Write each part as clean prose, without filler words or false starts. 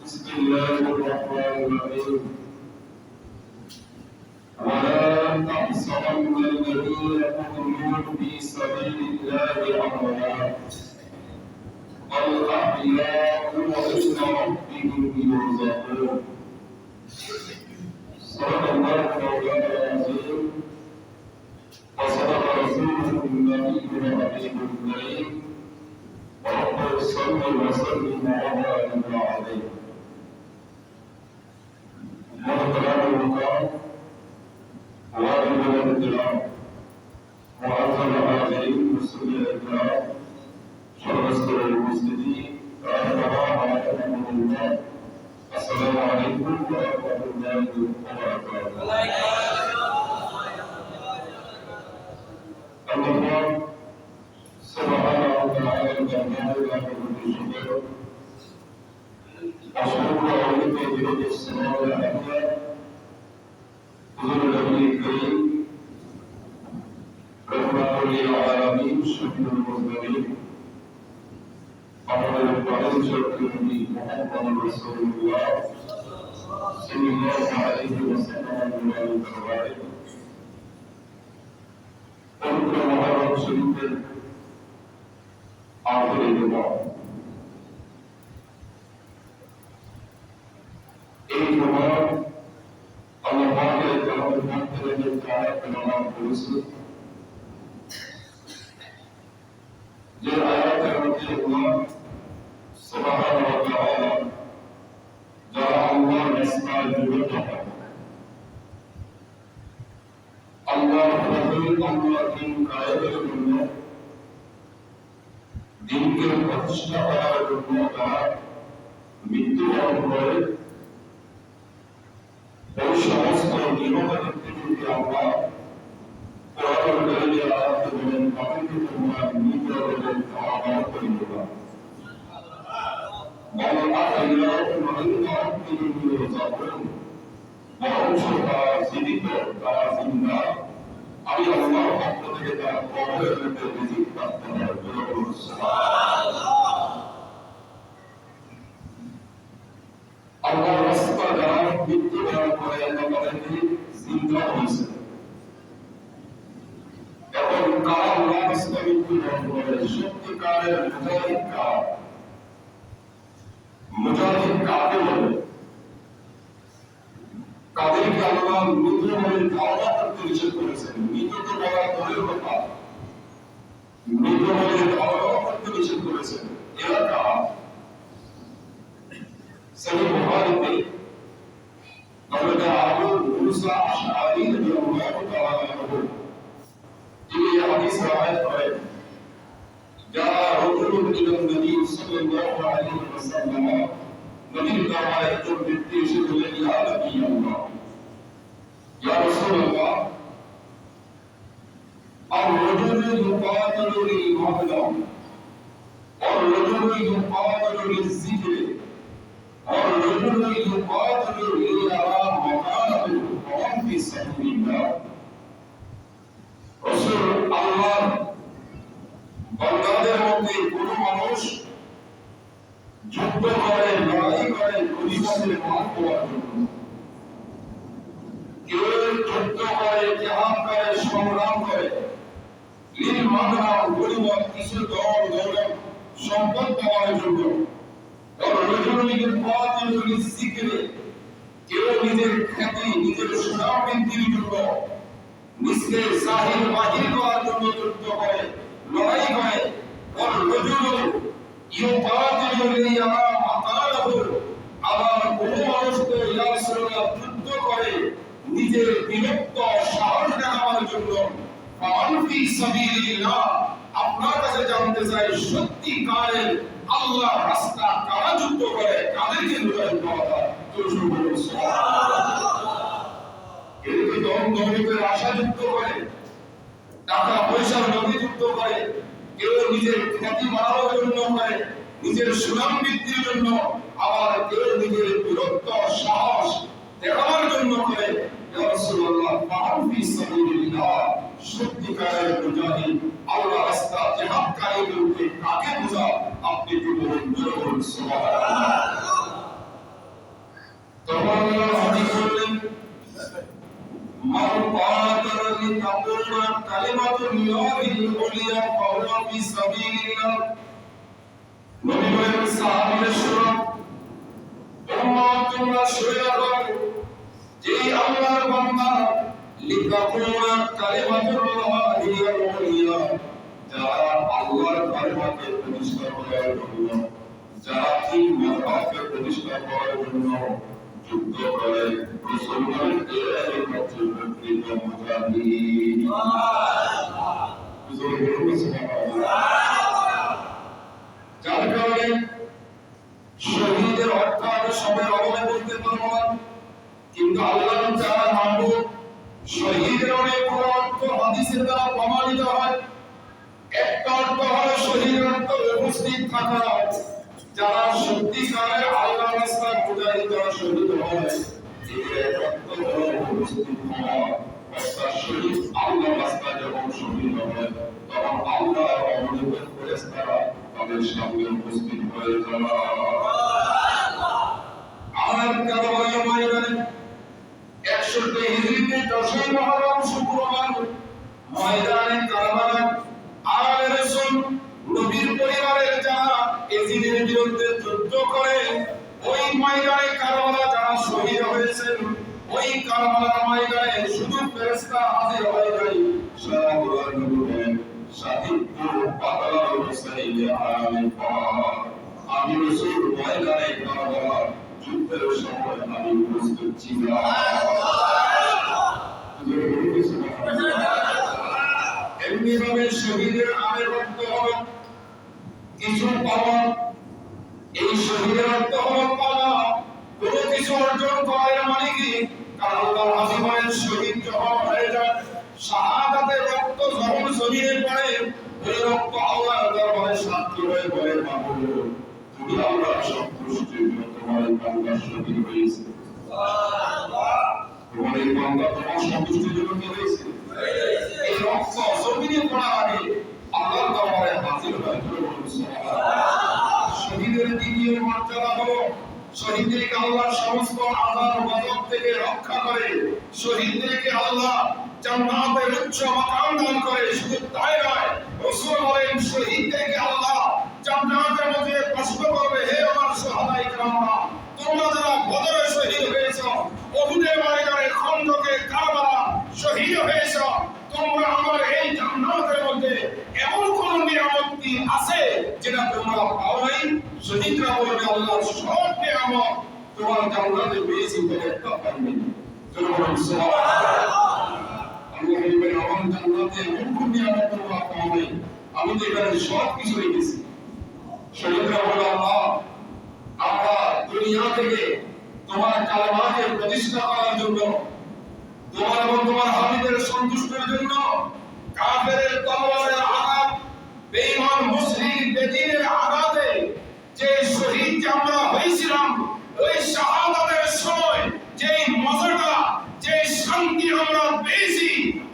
بسم الله الرحمن الرحيم ولا تحسبن الذين قتلوا في سبيل الله أموات بل أحياء عند ربهم يرزقون صدق الله مولانا العظيم وصدق رسوله النبي الحبيب الكريم ورب صل وسلم وبارك عليه محترم المقام والد الكرام معظم الحاضرين المسلمين الكرام شرفت المسلمين رحمهم الله السلام عليكم ورحمة الله وبركاته. الله سبحانه وتعالى الجمال والشكر أشكر عليك بيد السماء والأرض حضور النبي الكريم رحمة للعالمين شفيع المذنبين أمر القرآن شكرني محمد رسول الله صلى الله عليه وسلم من الكبائر أذكر محرم شريف آخر الجمعة এই জমাত আল্লাহ পাকের কালামের মধ্যে যে আয়াত নামাজ করেছে যে আয়াতের মধ্যে আল্লাহ সুবহানাহু ওয়া তাআলা যারা আল্লাহর রাস্তায় নিবেদিত হয় আল্লাহর ফজল আল্লাহর দিন কায়েমের জন্য দিনকে প্রতিষ্ঠা করার জন্য তারা মৃত্যুবরণ করে ওই সমস্ত নিয়মের ভিত্তিতে আমরা কোরআন কারিমে আয়াতে বলেন আপনি তোমরা নিজেদের খাওয়া করে নিবা বল আল্লাহু আল্লাহু যাবেন বরঞ্চ তারা জীবিত তারা জিন্দা আমি আল্লাহর পক্ষ থেকে তার কবরের মধ্যে রিজিক প্রাপ্ত হয় আল্লাহর রাস্তা যারা মৃত্যুবরণ করে আল্লাহ তাদেরকে জিন্দা হয়েছে এখন কারা আল্লাহর রাস্তা মৃত্যুবরণ করে সত্যিকারের মুজাহিদ কাকে বলে কাদেরকে আল্লাহ মৃত বলে ধারণা করতে নিষেধ করেছেন মৃত তো বলা দলের কথা মৃত বলে ধারণা করতে নিষেধ করেছেন এরা কারা সহি বুখারীতে হযরত আবু মুসা আশআরী রাদিয়াল্লাহু তাআলা আনহু তিনি এই হাদিস রওয়ায়াত করেন যা রাজুলুন ইলা নবী সাল্লাল্লাহু আলাইহি ওয়াসাল্লাম নবীর দরবারে একজন ব্যক্তি এসে বললেন ইয়া নবী আল্লাহ ইয়া রাসূলুল্লাহ আর-রাজুলু ইউকাতিলু লিল-মা'লাম আর-রাজুলু ইউকাতিলু লিল-যিকরি والرجل يقاتل ليرى مكانه القوم في سبيل الله رسول الله বান্দাদের মধ্যে কোন মানুষ যুদ্ধ করে লড়াই করে গরিবদের মান পাওয়ার জন্য কেউ যুদ্ধ করে জিহাদ করে সংগ্রাম করে লিল মাদরাম গরিবত কিছু দল দৌলত সম্পদ পাওয়ার জন্য, রজনীর পথে জিকিরে কেউ নিজের খ্যাতি নিজের সুনাম বৃদ্ধির জন্য নিজকে জাহির বাহির করার জন্য যুদ্ধ করে, লড়াই করে। রজুল ইউকাতিলু লিয়ারা মাকালাহু, আবার বহু মানুষ তো ইয়া রাসূলুল্লাহ যুদ্ধ করে নিজের বীরত্ব সাহস দেখানোর জন্য। ফামান ফি সাবিলিল্লাহ, আপনার কাছে জানতে চাই সত্যিকারের আল্লাহর রাস্তা কারা যুদ্ধ করে, কাদেরকে মুজাহিদ বলা হয়? শুরু করুন সুবহানাল্লাহ। কেউ তো দম দমনের আশা যুদ্ধ করে, টাকা পয়সার লোভে যুদ্ধ করে, কেউ নিজের খ্যাতি বাড়ানোর জন্য করে, নিজের সুনাম বৃদ্ধির জন্য, আবার কেউ নিজের বীরত্ব সাহস দেখানোর জন্য করে। ইয়া রাসূলুল্লাহ, ফামান ফি সাবিলিল্লাহ, সত্যিকারের মুজাহিদ আল্লাহর রাস্তা জিহাদকারীদেরকে কাকে বোঝায়? আপনি একটু বলুন, জোরে বলুন সুবহানাল্লাহ। তখন আল্লাহ হাদিস বললেন, মান কাতালা লিতাকুনা কালিমাতুল্লাহিল উলিয়া ফাহুয়া ফি সাবিলিল্লাহ। নবী বলেন, সাহাবীরা শুনো, তোমরা শুনে রাখো, যে আল্লাহর বান্দা লিতাকুনা কালিমাতুল্লাহিল উলিয়া, যারা আল্লাহর কালিমাকে প্রতিষ্ঠা করার জন্য, যারা ঠিক মতকে প্রতিষ্ঠা করার জন্য যুদ্ধ করে, মুসলমান এরাই হচ্ছে প্রকৃত মুজাহিদ। যার কারণে শহীদের অর্থ আমি সবাই অবলে বলতে পারবো না, কিন্তু আল্লাহ যারা মানব, শহীদের অনেক অর্থ হাদিসের দ্বারা প্রমাণিত হয়। একটা অর্থ হলো শহীদের অর্থ উপস্থিত থাকা, যারা সত্যিকারের আল্লাহর রাস্তায় মুজাহিদ যারা শহীদ হয়, এর অর্থ হলো উপস্থিত হওয়া। অর্থাৎ শহীদ আল্লাহর রাস্তায় যখন শহীদ হয়, তখন আল্লাহর অমৃত ফেরেশতারা তাদের সামনে উপস্থিত হয়ে যাওয়া। আর কারবালার ময়দানে 61 হিজরিতে 10 মুহররম শুক্রবার ময়দানে কারবালা আলে রাসূল নবীর পরিবারের যারা এজিদের বিরুদ্ধে যুদ্ধ করে, ওই ময়দানে কারবালা যারা শহীদ হয়েছেন, ওই কারবালার ময়দানে শুধু ফেরেশতা হাজির হয়ে যায়। সারা কোরআন নবী বলেন, শাহিদতু বাতাল হুসাইন আলিফা, আমি রাসূল ময়দানে কারবালা যুদ্ধের সময় আমি উপস্থিত ছিলাম। এমনিভাবে শহীদের আরেক অর্থ হলো কিছু পাওয়া। এই শহীদের অর্থ হলো পাওয়া, কোনো কিছু অর্জন করার মানে কি? কারণ আল্লাহর হাবিব বলেন, শহীদ যখন হয়ে যায়, শাহাদাতের রক্ত যখন শরীরে পড়ে, ওই রক্ত আল্লাহর দরবারে সাক্ষী হয়ে বলে, মাবুদ তুমি আল্লাহর সন্তুষ্টির জন্য তোমার এই বান্দা শহীদ হয়েছে। তোমার এই বান্দা তোমার সন্তুষ্টির জন্য কি হয়েছে? এই রক্ত জমিনে পড়ার আগে আল্লাহর দরবারে হাজির হয়। শহীদের দ্বিতীয় মর্যাদা হলো শহীদদেরকে আল্লাহ সমস্ত আযাব গজব থেকে রক্ষা করে, শহীদদেরকে আল্লাহ জান্নাতের উচ্চ মাকাম দান করে। শুধু তাই নয়, রাসূল বলেন, শহীদদেরকে আল্লাহ জান্নাতের মধ্যে কষ্ট করবে, হে আমার শাহাদায়ে কিরামরা, তোমরা যারা বদরে শহীদ হয়েছো, উহুদের ময়দানে, খন্দকে, কারবালা শহীদ হয়েছো, তোমরা আমার এই জান্নাতের মধ্যে এমন কোন নিয়ামত আছে যেটা তোমরা পাও নাই? শহীদরা বলবে, আল্লাহর সব নিয়ামত তোমার জান্নাতে পেয়েছি, তবে একটা পাইনি। জনগণ সুবহানাল্লাহ। আল্লাহ বলবেন, আমার জান্নাতে এমন কোন নিয়ামত তোমরা পাও নাই, আমি তো এখানে সব কিছু রেখেছি। শহীদরা বলে, আল্লাহ আমরা দুনিয়া থেকে তোমার কালেমাকে প্রতিষ্ঠা করার জন্য, তোমার এবং তোমার হাবিবের সন্তুষ্টির জন্য কাফেরের তলোয়ারের আঘাত, বেঈমান মুশরিক বেদিনের আঘাতে যে শহীদ যে আমরা হয়েছিলাম, ওই শাহাদাতের সময় যে মজাটা, যে শান্তি আমরা পেয়েছি,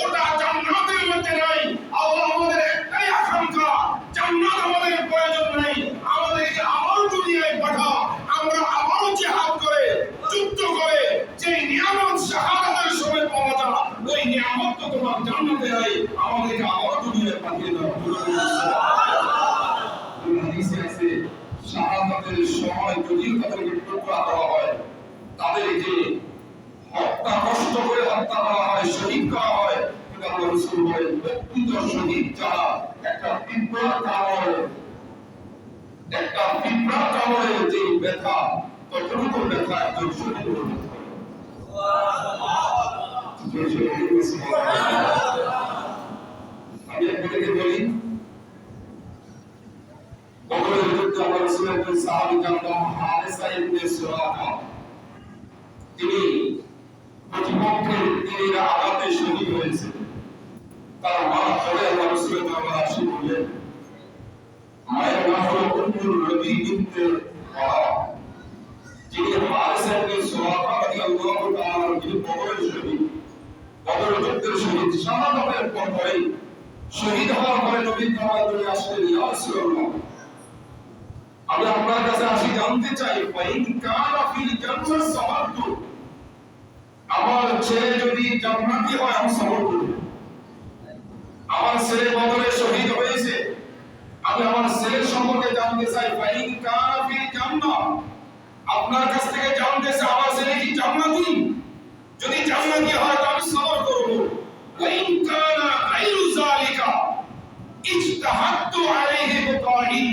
ওটা জান্নাতের মধ্যে নাই। আল্লাহ আমাদের একটাই আকাঙ্ক্ষা, জান্নাত আমাদের প্রয়োজন নাই, আমাদেরকে আবার দুনিয়ায় পাঠাও, আমরা আবার জিহাদ করে যুদ্ধ করে যে নিয়ামত শাহাদাতের সময় পাওয়া যায়, ওই নিয়ামত তো তোমার জান্নাতে নাই, আমাদেরকে আবার দুনিয়ায় রাসূল বলেন প্রকৃত শহীদ যারা একটা পিঁপড়া কামড়ের যে ব্যথা ততটুকু ব্যথা একজন শহীদ অনুভব করে। আমি আপনাদেরকে বলি বদরের যুদ্ধে আমরা রাসূলের একজন সাহাবী জানলাম হারেসা ইবনে সুরাকা, তিনি প্রতিপক্ষের তীরের আঘাতে শহীদ হয়েছে। তার মা পরে আল্লাহ রাসূলের দরবারে আসে বললেন, মায়ের নাম হলো উম্মুল রবি বিনতে ওয়াহাব, যিনি হারেসা ইবনে সুরাকা রাদিয়াল্লাহু তাআলা যিনি বদরের শহীদ, বদরের যুদ্ধের শহীদ, শাহাদাতের পরে শহীদ হওয়ার পরে নবীর দরবারে আসলেন, ইয়া রাসূলুল্লাহ আমি আপনার কাছে আসি জানতে চাই ফাইন কানা ফিল জান্নাত সাবারতু, আমার ছেলে যদি জান্নাতি হয় আমি সবর করব। আমার ছেলে বদরে শহীদ হয়েছে, আমি আমার ছেলের সম্পর্কে জানতে চাই ফাইন কানা ফিল জান্নাত, আপনার কাছ থেকে জানতে চাই আমার ছেলে কি জান্নাতি, যদি জান্নাতি হয় তো আমি সবর করব। ফাইন কানা গায়রু যালিকা ইজতাহাদতু আলাইহি বিতাহি,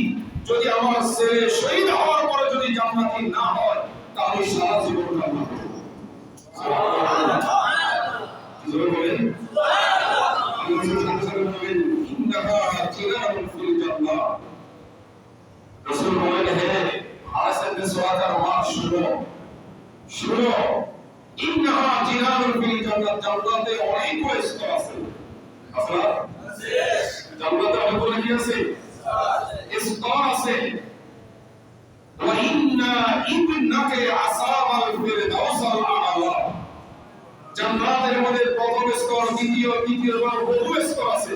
যদি আমার ছেলে শহীদ হওয়ার পরে যদি জান্নাতি না হয় তাহলে সারা জীবন জান্নাত পাবে। জোরে বলেন রাসূল বলেন, হে হারেসা ইবনে সুরাকার মা শুনো, ইন্নাহা জিনানুন ফিল জান্নাত, জান্নাতে অনেকগুলো স্তর আছে। আছে জান্নাতে অনেকগুলো কি আছে? স্তর আছে। ওয়া ইন্না ইবনাকা আসাবাল ফিরদাউসাল আ'লা, জান্নাতের মধ্যে প্রথম স্তর, দ্বিতীয় বহু স্তর আছে।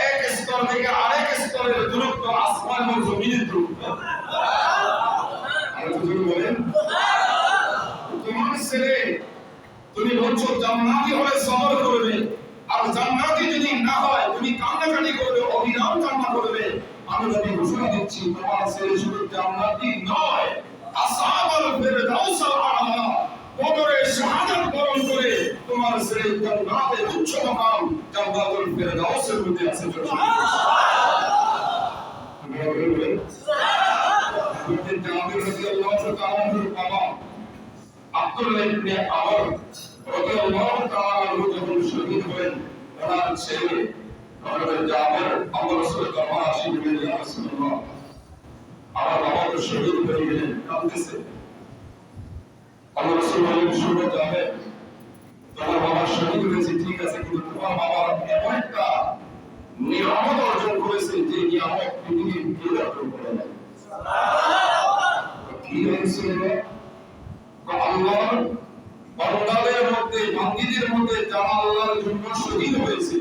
এক স্তর থেকে আরেক স্তরের দূরত্ব আসমান এবং জমিনের দূরত্ব। আর তুমি বলেন তোমার ছেলে তুমি বলছো জান্নাতি হলে সবর করবে, আর জান্নাতি যদি না হয় তুমি কান্নাকাটি করবে, অবিরাম কান্না করবে। আমি নবী ঘোষণা দিচ্ছি তোমার ছেলে শুধু জান্নাতি নয়, আসহাবুল ফিরদাউসাল আ'লা, বদরে শাহাদাত বরণ করে তোমার ছেলে জান্নাতের উচ্চ মাকাম জান্নাতুল ফিরদাউসের মধ্যে আছে। আব্দুল্লাহ ইবনে আমর রাদিয়াল্লাহু তাআলা যখন শহীদ হলেন, ওনার ছেলে হযরত জাবের আল্লাহর রাসূলের দরবারে আসি বলেন, ইয়া রাসূলুল্লাহ আমার বাবা তো শহীদ হয়ে গেলেন, কাঁদতেছে। আল্লাহর রাসূল বলেন, শুনো জাবের, তোমার বাবা শহীদ হয়েছে ঠিক আছে, কিন্তু তোমার বাবার এমন একটা নিয়ামত অর্জন করেছে যে নিয়ামত পৃথিবীর কেউ অর্জন করে নাই। কি হয়েছিল? আল্লাহর বান্দাদের মধ্যে, বান্দীদের মধ্যে যারা আল্লাহর জন্য শহীদ হয়েছে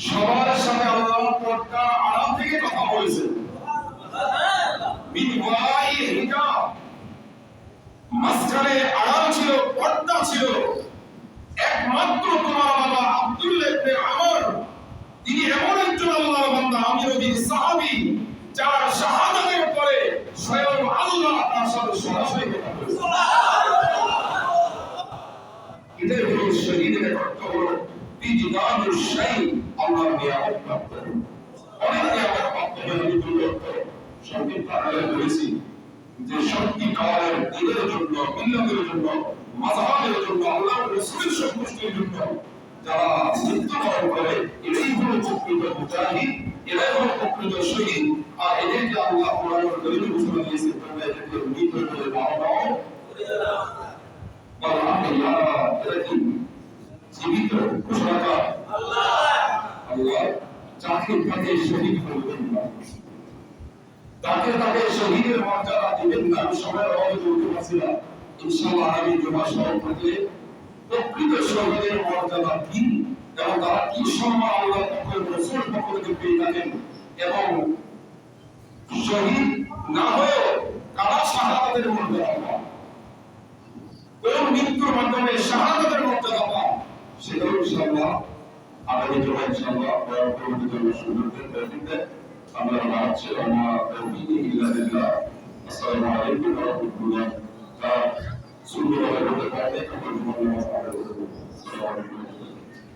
সবার সাথে আল্লাহ পর্দা আড়াল থেকে কথা বলেছে। বিনওয়াই হিজাব, মাঝখানে আড়াল ছিল, পর্দা ছিল। একমাত্র তোমার বাবা আব্দুল্লাহ ইবনে আমর, তিনি এমন একজন আল্লাহর বান্দা, আমি নবীর সাহাবী, যার শাহাদাতের পরে স্বয়ং আল্লাহ তার সাথে সরাসরি কথা বলেছে। এটাই হলো শহীদের অর্থ, হলো বিজদানুল শাই, আল্লাহর নিয়ামত প্রাপ্ত। অনেক নিয়ামত প্রাপ্ত হয়ে সংক্ষিপ্ত আকারে বলেছি যে সত্যিকারের দিনের জন্য, মিল্লাতের জন্য, মাযহাবের জন্য, আল্লাহর রাসূলের সন্তুষ্টির জন্য যারা মৃত্যুবরণ করে, এরাই হলো প্রকৃত মুজাহিদ, এরাই হলো প্রকৃত শহীদ। আর এদেরকে আল্লাহ কোরআনের কারীমে ঘোষণা দিয়েছেন, তোমরা এদেরকে মৃত বলে দাও এরা কি জীবিত ঘোষণাকার আল্লাহ। যাকে তাকে শহীদ করবেন না, তাকে শহীদের মর্যাদা দিবেন না। আমি সময়ের অভাবে বলতে পারছি না, ইনশাআল্লাহ আগামী জুমা সহ থাকলে প্রকৃত শহীদের মর্যাদা কি এবং তারা কি সম্মান আল্লাহর পক্ষ থেকে, রাসূলের পক্ষ থেকে পেয়ে থাকেন, এবং শহীদ না হয়েও কারা শাহাদাতের মর্যাদা পান, কোন মৃত্যুর মাধ্যমে শাহাদাতের মর্যাদা পান, সেটাও ইনশাআল্লাহ আগামী জুমা ইনশাআল্লাহ পরবর্তী জন্য সুযোগ দেন। আমরা মানছি আমরা তৌফিক ইল্লা বিল্লাহ। আসসালামু আলাইকুম ওয়া রাহমাতুল্লাহ। সুন্দরভাবে বলতে পারলে আমাদের জীবনে আসসালামু আলাইকুম।